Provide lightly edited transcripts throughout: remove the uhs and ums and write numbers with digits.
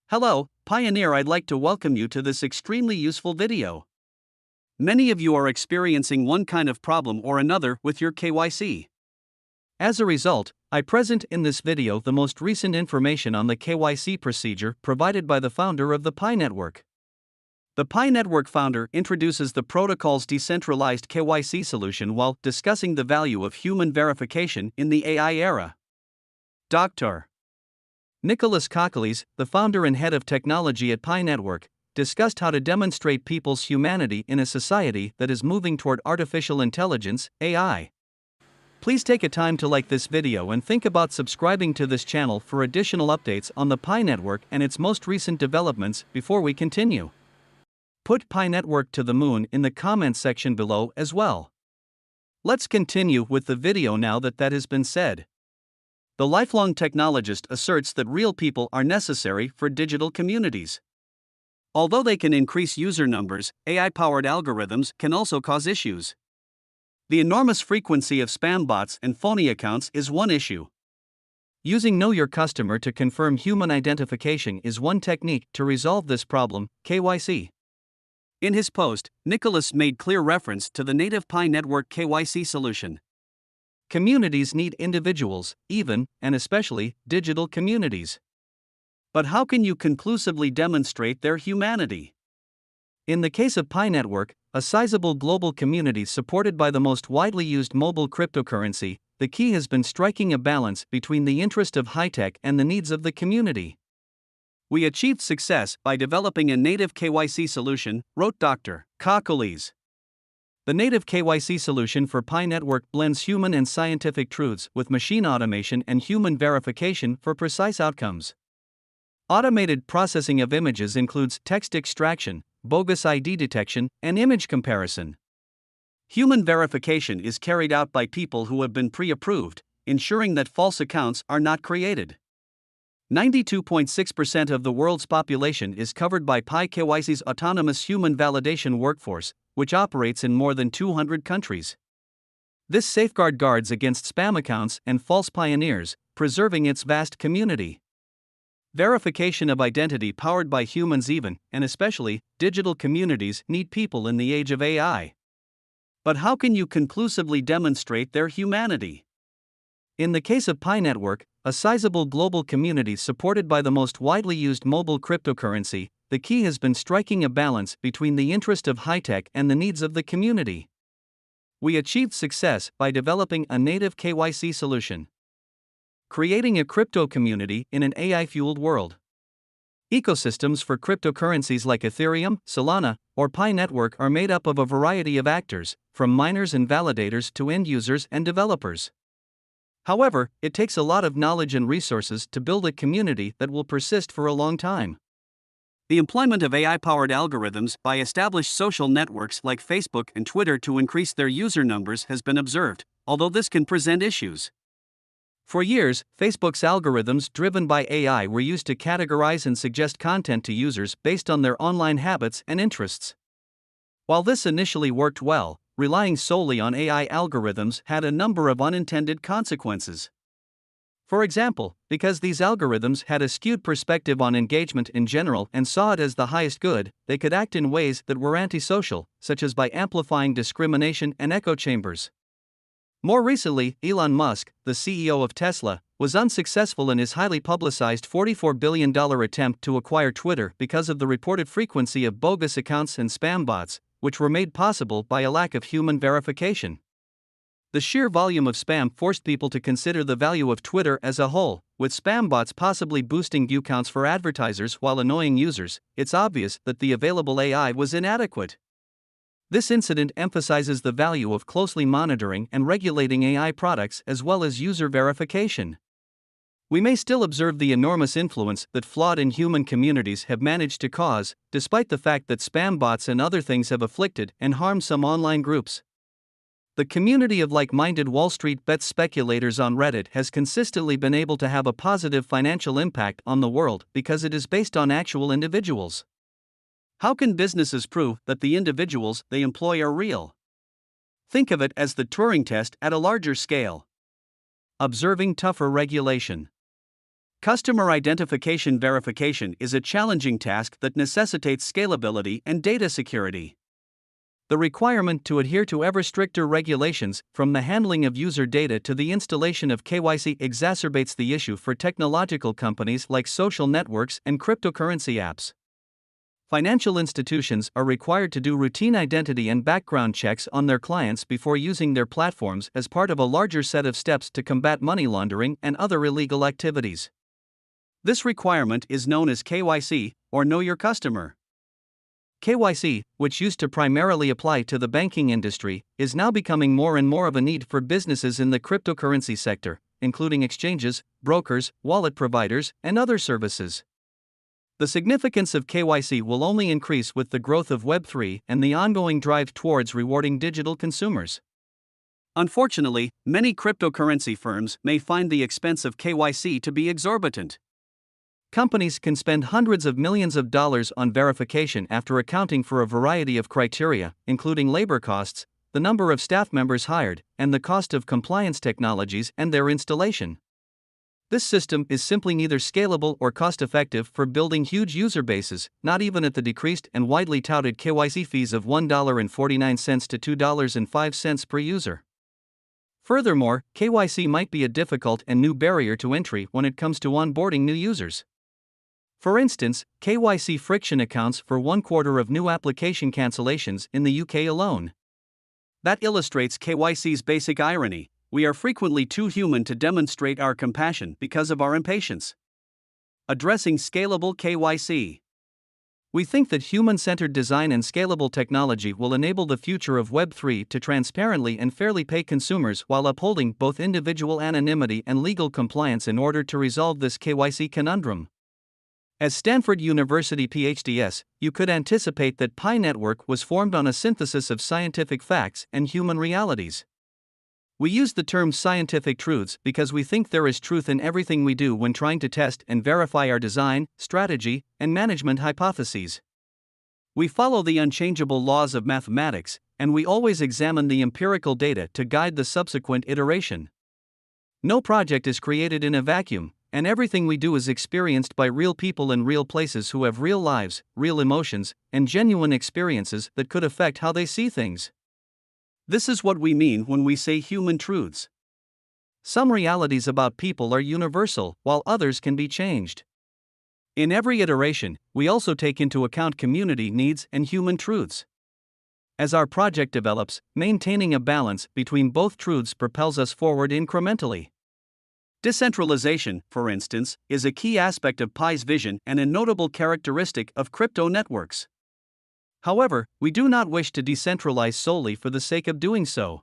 Hello, Pioneer. I'd like to welcome you to this extremely useful video. Many of you are experiencing one kind of problem or another with your KYC. As a result, I present in this video the most recent information on the KYC procedure provided by the founder of the pinetwork. The pinetwork founder introduces the protocol's decentralized KYC solution while discussing the value of human verification in the AI era. Dr. Nicholas Kokoles, the founder and head of technology at pinetwork, discussed how to demonstrate people's humanity in a society that is moving toward artificial intelligence, AI. Please take a time to like this video and think about subscribing to this channel for additional updates on the pinetwork and its most recent developments before we continue. Put pinetwork to the moon in the comments section below as well. Let's continue with the video now that has been said. The lifelong technologist asserts that real people are necessary for digital communities. Although they can increase user numbers, AI-powered algorithms can also cause issues. The enormous frequency of spam bots and phony accounts is one issue. Using Know Your Customer to confirm human identification is one technique to resolve this problem, KYC. In his post, Nicholas made clear reference to the native pinetwork KYC solution. Communities need individuals, even, and especially, digital communities. But how can you conclusively demonstrate their humanity? In the case of pinetwork, a sizable global community supported by the most widely used mobile cryptocurrency, the key has been striking a balance between the interest of high-tech and the needs of the community. We achieved success by developing a native KYC solution, wrote Dr. Kokoles. The native KYC solution for pinetwork blends human and scientific truths with machine automation and human verification for precise outcomes. Automated processing of images includes text extraction, bogus ID detection, and image comparison. Human verification is carried out by people who have been pre-approved, ensuring that false accounts are not created. 92.6% of the world's population is covered by PyKYC's autonomous human validation workforce, which operates in more than 200 countries. This safeguard guards against spam accounts and false pioneers, preserving its vast community. Verification of identity powered by humans, even, and especially, digital communities need people in the age of AI. But how can you conclusively demonstrate their humanity? In the case of pinetwork, a sizable global community supported by the most widely used mobile cryptocurrency, the key has been striking a balance between the interest of high-tech and the needs of the community. We achieved success by developing a native KYC solution. Creating a crypto community in an AI-fueled world. Ecosystems for cryptocurrencies like Ethereum, Solana, or pinetwork are made up of a variety of actors, from miners and validators to end users and developers. However, it takes a lot of knowledge and resources to build a community that will persist for a long time. The employment of AI-powered algorithms by established social networks like Facebook and Twitter to increase their user numbers has been observed, although this can present issues. For years, Facebook's algorithms driven by AI were used to categorize and suggest content to users based on their online habits and interests. While this initially worked well, relying solely on AI algorithms had a number of unintended consequences. For example, because these algorithms had a skewed perspective on engagement in general and saw it as the highest good, they could act in ways that were antisocial, such as by amplifying discrimination and echo chambers. More recently, Elon Musk, the CEO of Tesla, was unsuccessful in his highly publicized $44 billion attempt to acquire Twitter because of the reported frequency of bogus accounts and spam bots, which were made possible by a lack of human verification. The sheer volume of spam forced people to consider the value of Twitter as a whole, with spam bots possibly boosting view counts for advertisers while annoying users. It's obvious that the available AI was inadequate. This incident emphasizes the value of closely monitoring and regulating AI products as well as user verification. We may still observe the enormous influence that flawed inhuman communities have managed to cause, despite the fact that spam bots and other things have afflicted and harmed some online groups. The community of like-minded Wall Street bets speculators on Reddit has consistently been able to have a positive financial impact on the world because it is based on actual individuals. How can businesses prove that the individuals they employ are real? Think of it as the Turing test at a larger scale. Observing tougher regulation. Customer identification verification is a challenging task that necessitates scalability and data security. The requirement to adhere to ever stricter regulations, from the handling of user data to the installation of KYC, exacerbates the issue for technological companies like social networks and cryptocurrency apps. Financial institutions are required to do routine identity and background checks on their clients before using their platforms as part of a larger set of steps to combat money laundering and other illegal activities. This requirement is known as KYC, or Know Your Customer. KYC, which used to primarily apply to the banking industry, is now becoming more and more of a need for businesses in the cryptocurrency sector, including exchanges, brokers, wallet providers, and other services. The significance of KYC will only increase with the growth of Web3 and the ongoing drive towards rewarding digital consumers. Unfortunately, many cryptocurrency firms may find the expense of KYC to be exorbitant. Companies can spend hundreds of millions of dollars on verification after accounting for a variety of criteria, including labor costs, the number of staff members hired, and the cost of compliance technologies and their installation. This system is simply neither scalable or cost-effective for building huge user bases, not even at the decreased and widely touted KYC fees of $1.49 to $2.05 per user. Furthermore, KYC might be a difficult and new barrier to entry when it comes to onboarding new users. For instance, KYC friction accounts for 1/4 of new application cancellations in the UK alone. That illustrates KYC's basic irony: we are frequently too human to demonstrate our compassion because of our impatience. Addressing scalable KYC. We think that human-centered design and scalable technology will enable the future of Web3 to transparently and fairly pay consumers while upholding both individual anonymity and legal compliance in order to resolve this KYC conundrum. As Stanford University PhDs, you could anticipate that pinetwork was formed on a synthesis of scientific facts and human realities. We use the term scientific truths because we think there is truth in everything we do when trying to test and verify our design, strategy, and management hypotheses. We follow the unchangeable laws of mathematics, and we always examine the empirical data to guide the subsequent iteration. No project is created in a vacuum, and everything we do is experienced by real people in real places who have real lives, real emotions, and genuine experiences that could affect how they see things. This is what we mean when we say human truths. Some realities about people are universal, while others can be changed. In every iteration, we also take into account community needs and human truths. As our project develops, maintaining a balance between both truths propels us forward incrementally. Decentralization, for instance, is a key aspect of Pi's vision and a notable characteristic of crypto networks. However, we do not wish to decentralize solely for the sake of doing so.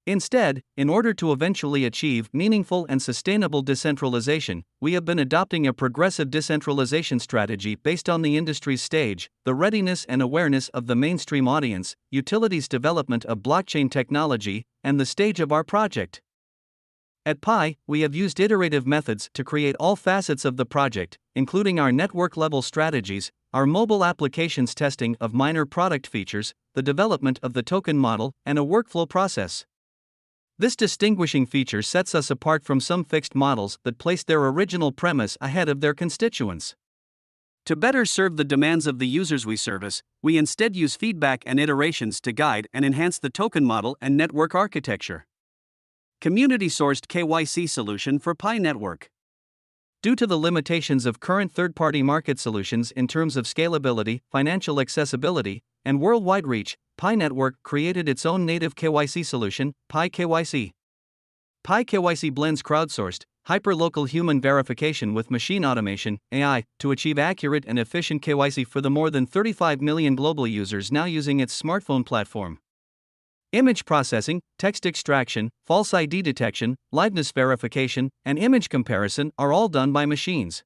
Instead, in order to eventually achieve meaningful and sustainable decentralization, we have been adopting a progressive decentralization strategy based on the industry's stage, the readiness and awareness of the mainstream audience, utilities development of blockchain technology, and the stage of our project. At Pi, we have used iterative methods to create all facets of the project, including our network-level strategies, our mobile applications testing of minor product features, the development of the token model, and a workflow process. This distinguishing feature sets us apart from some fixed models that place their original premise ahead of their constituents. To better serve the demands of the users we service, we instead use feedback and iterations to guide and enhance the token model and network architecture. Community-sourced KYC solution for Pi Network. Due to the limitations of current third-party market solutions in terms of scalability, financial accessibility, and worldwide reach, Pi Network created its own native KYC solution, Pi KYC. Pi KYC blends crowdsourced, hyper-local human verification with machine automation, AI, to achieve accurate and efficient KYC for the more than 35 million global users now using its smartphone platform. Image processing, text extraction, false ID detection, liveness verification, and image comparison are all done by machines.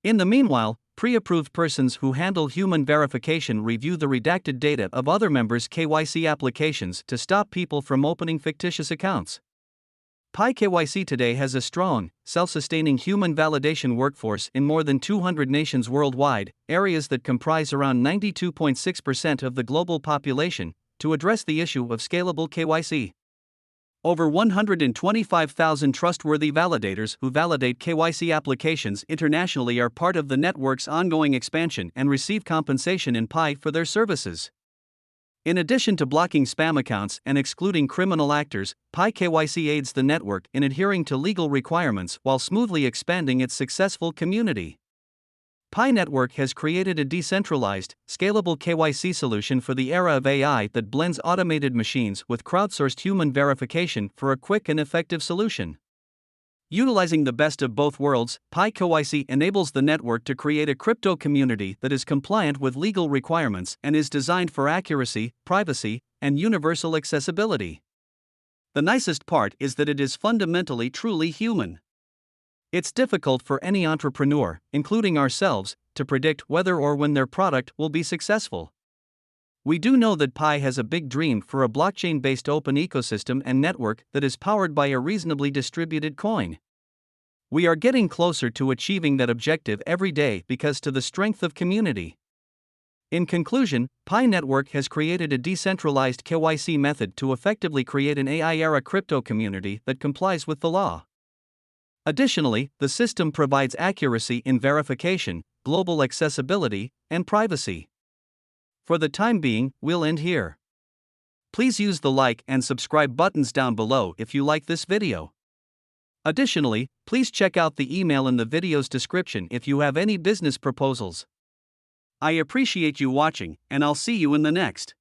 In the meanwhile, pre-approved persons who handle human verification review the redacted data of other members' KYC applications to stop people from opening fictitious accounts. Pi KYC today has a strong, self-sustaining human validation workforce in more than 200 nations worldwide, areas that comprise around 92.6% of the global population, to address the issue of scalable KYC. Over 125,000 trustworthy validators who validate KYC applications internationally are part of the network's ongoing expansion and receive compensation in Pi for their services. In addition to blocking spam accounts and excluding criminal actors, Pi KYC aids the network in adhering to legal requirements while smoothly expanding its successful community. Pi Network has created a decentralized, scalable KYC solution for the era of AI that blends automated machines with crowdsourced human verification for a quick and effective solution. Utilizing the best of both worlds, Pi KYC enables the network to create a crypto community that is compliant with legal requirements and is designed for accuracy, privacy, and universal accessibility. The nicest part is that it is fundamentally truly human. It's difficult for any entrepreneur, including ourselves, to predict whether or when their product will be successful. We do know that Pi has a big dream for a blockchain-based open ecosystem and network that is powered by a reasonably distributed coin. We are getting closer to achieving that objective every day because to the strength of community. In conclusion, Pi Network has created a decentralized KYC method to effectively create an AI-era crypto community that complies with the law. Additionally, the system provides accuracy in verification, global accessibility, and privacy. For the time being, we'll end here. Please use the like and subscribe buttons down below if you like this video. Additionally, please check out the email in the video's description if you have any business proposals. I appreciate you watching, and I'll see you in the next.